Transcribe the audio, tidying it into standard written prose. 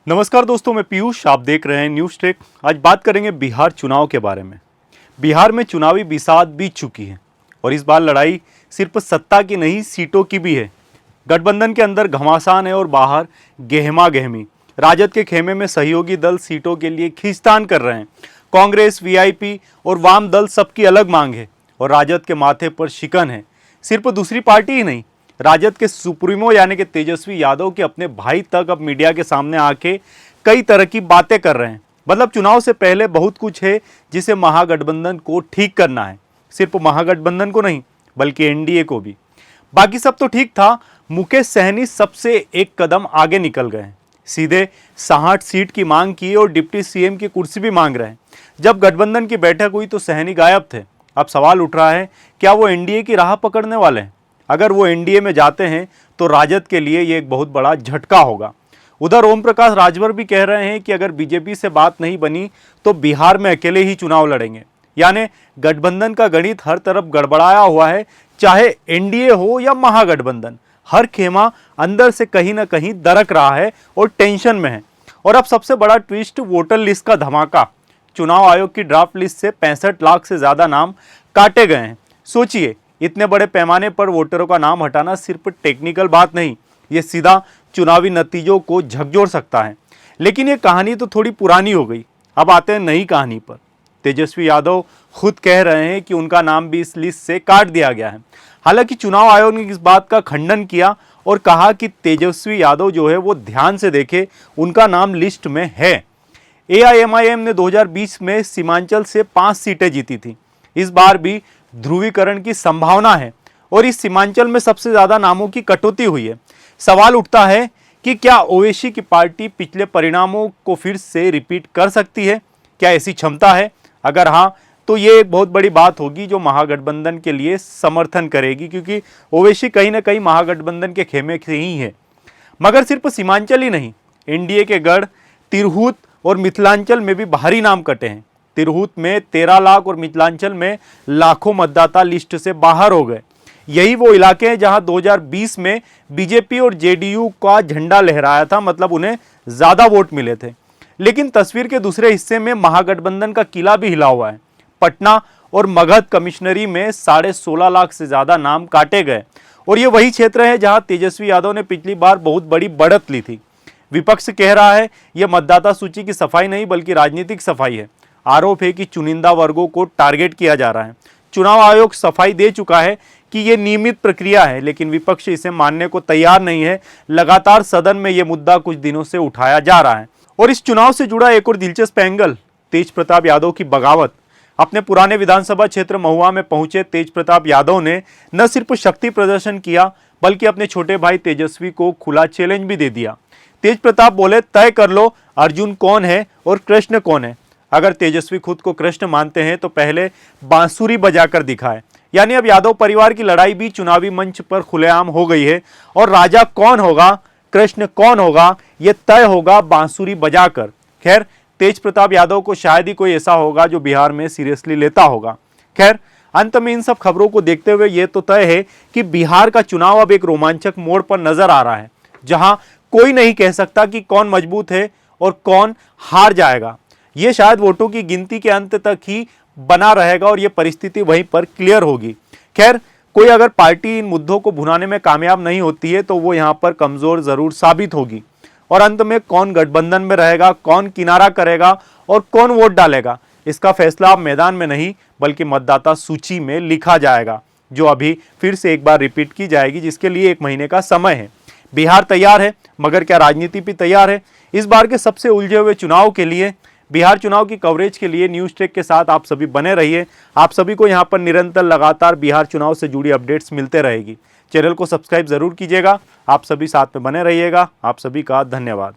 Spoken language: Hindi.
नमस्कार दोस्तों, मैं पीयूष, आप देख रहे हैं न्यूज़ टेक। आज बात करेंगे बिहार चुनाव के बारे में। बिहार में चुनावी बिसात बीत चुकी है और इस बार लड़ाई सिर्फ सत्ता की नहीं, सीटों की भी है। गठबंधन के अंदर घमासान है और बाहर गहमा गहमी। राजद के खेमे में सहयोगी दल सीटों के लिए खींचतान कर रहे हैं। कांग्रेस, वीआईपी और वाम दल सबकी अलग मांग है और राजद के माथे पर शिकन है। सिर्फ दूसरी पार्टी ही नहीं, राजद के सुप्रीमो यानी कि तेजस्वी यादव के अपने भाई तक अब मीडिया के सामने आके कई तरह की बातें कर रहे हैं। मतलब चुनाव से पहले बहुत कुछ है जिसे महागठबंधन को ठीक करना है। सिर्फ महागठबंधन को नहीं बल्कि एनडीए को भी। बाकी सब तो ठीक था, मुकेश सहनी सबसे एक कदम आगे निकल गए हैं। सीधे 60 सीट की मांग की और डिप्टी सीएम की कुर्सी भी मांग रहे हैं। जब गठबंधन की बैठक हुई तो सहनी गायब थे। अब सवाल उठ रहा है, क्या वो एनडीए की राह पकड़ने वाले हैं? अगर वो एनडीए में जाते हैं तो राजद के लिए ये एक बहुत बड़ा झटका होगा। उधर ओम प्रकाश राजभर भी कह रहे हैं कि अगर बीजेपी से बात नहीं बनी तो बिहार में अकेले ही चुनाव लड़ेंगे। यानी गठबंधन का गणित हर तरफ गड़बड़ाया हुआ है, चाहे एनडीए हो या महागठबंधन। हर खेमा अंदर से कहीं ना कहीं दरक रहा है और टेंशन में है। और अब सबसे बड़ा ट्विस्ट, वोटर लिस्ट का धमाका। चुनाव आयोग की ड्राफ्ट लिस्ट से 65 लाख से ज्यादा नाम काटे गए हैं। सोचिए, इतने बड़े पैमाने पर वोटरों का नाम हटाना सिर्फ टेक्निकल बात नहीं, ये सीधा चुनावी नतीजों को झकझोर सकता है। लेकिन ये कहानी तो थोड़ी पुरानी हो गई। अब आते हैं नई कहानी पर। तेजस्वी यादव खुद कह रहे हैं कि उनका नाम भी इस लिस्ट से काट दिया गया है। हालांकि चुनाव आयोग ने इस बात का खंडन किया और कहा कि तेजस्वी यादव जो है वो ध्यान से देखे, उनका नाम लिस्ट में है। एआईएमआईएम ने 2020 में सीमांचल से 5 सीटें जीती थी। इस बार भी ध्रुवीकरण की संभावना है और इस सीमांचल में सबसे ज्यादा नामों की कटौती हुई है। सवाल उठता है कि क्या ओवैसी की पार्टी पिछले परिणामों को फिर से रिपीट कर सकती है? क्या ऐसी क्षमता है? अगर हाँ, तो ये एक बहुत बड़ी बात होगी जो महागठबंधन के लिए समर्थन करेगी, क्योंकि ओवैसी कहीं ना कहीं महागठबंधन के खेमे से ही है। मगर सिर्फ सीमांचल ही नहीं, एनडीए के गढ़ तिरहुत और मिथिलांचल में भी भारी नाम कटे हैं। तिरहुत में 13 लाख और मिथिलांचल में लाखों मतदाता लिस्ट से बाहर हो गए। यही वो इलाके हैं जहां 2020 में बीजेपी और जेडीयू का झंडा लहराया था, मतलब उन्हें ज्यादा वोट मिले थे। लेकिन तस्वीर के दूसरे हिस्से में महागठबंधन का किला भी हिला हुआ है। पटना और मगध कमिश्नरी में 16.5 लाख से ज्यादा नाम काटे गए और ये वही क्षेत्र है जहां तेजस्वी यादव ने पिछली बार बहुत बड़ी बढ़त ली थी। विपक्ष कह रहा है यह मतदाता सूची की सफाई नहीं बल्कि राजनीतिक सफाई है। आरोप है कि चुनिंदा वर्गों को टारगेट किया जा रहा है। चुनाव आयोग सफाई दे चुका है कि यह नियमित प्रक्रिया है, लेकिन विपक्ष इसे मानने को तैयार नहीं है। लगातार सदन में यह मुद्दा कुछ दिनों से उठाया जा रहा है। और इस चुनाव से जुड़ा एक और दिलचस्प एंगल, तेज प्रताप यादव की बगावत। अपने पुराने विधानसभा क्षेत्र महुआ में पहुंचे तेज प्रताप यादव ने न सिर्फ शक्ति प्रदर्शन किया बल्कि अपने छोटे भाई तेजस्वी को खुला चैलेंज भी दे दिया। तेज प्रताप बोले, तय कर लो अर्जुन कौन है और कृष्ण कौन है। अगर तेजस्वी खुद को कृष्ण मानते हैं तो पहले बांसुरी बजाकर दिखाए। यानी अब यादव परिवार की लड़ाई भी चुनावी मंच पर खुलेआम हो गई है और राजा कौन होगा, कृष्ण कौन होगा, यह तय होगा बांसुरी बजाकर। खैर, तेज प्रताप यादव को शायद ही कोई ऐसा होगा जो बिहार में सीरियसली लेता होगा। खैर, अंत में इन सब खबरों को देखते हुए यह तो तय है कि बिहार का चुनाव अब एक रोमांचक मोड़ पर नजर आ रहा है, जहां कोई नहीं कह सकता कि कौन मजबूत है और कौन हार जाएगा। ये शायद वोटों की गिनती के अंत तक ही बना रहेगा और ये परिस्थिति वहीं पर क्लियर होगी। खैर, कोई अगर पार्टी इन मुद्दों को भुनाने में कामयाब नहीं होती है तो वो यहाँ पर कमजोर जरूर साबित होगी। और अंत में कौन गठबंधन में रहेगा, कौन किनारा करेगा और कौन वोट डालेगा, इसका फैसला अब मैदान में नहीं बल्कि मतदाता सूची में लिखा जाएगा, जो अभी फिर से एक बार रिपीट की जाएगी, जिसके लिए 1 महीने का समय है। बिहार तैयार है, मगर क्या राजनीति भी तैयार है? इस बार के सबसे उलझे हुए चुनाव के लिए, बिहार चुनाव की कवरेज के लिए न्यूज़ टेक के साथ आप सभी बने रहिए। आप सभी को यहाँ पर निरंतर लगातार बिहार चुनाव से जुड़ी अपडेट्स मिलते रहेगी। चैनल को सब्सक्राइब जरूर कीजिएगा। आप सभी साथ में बने रहिएगा। आप सभी का धन्यवाद।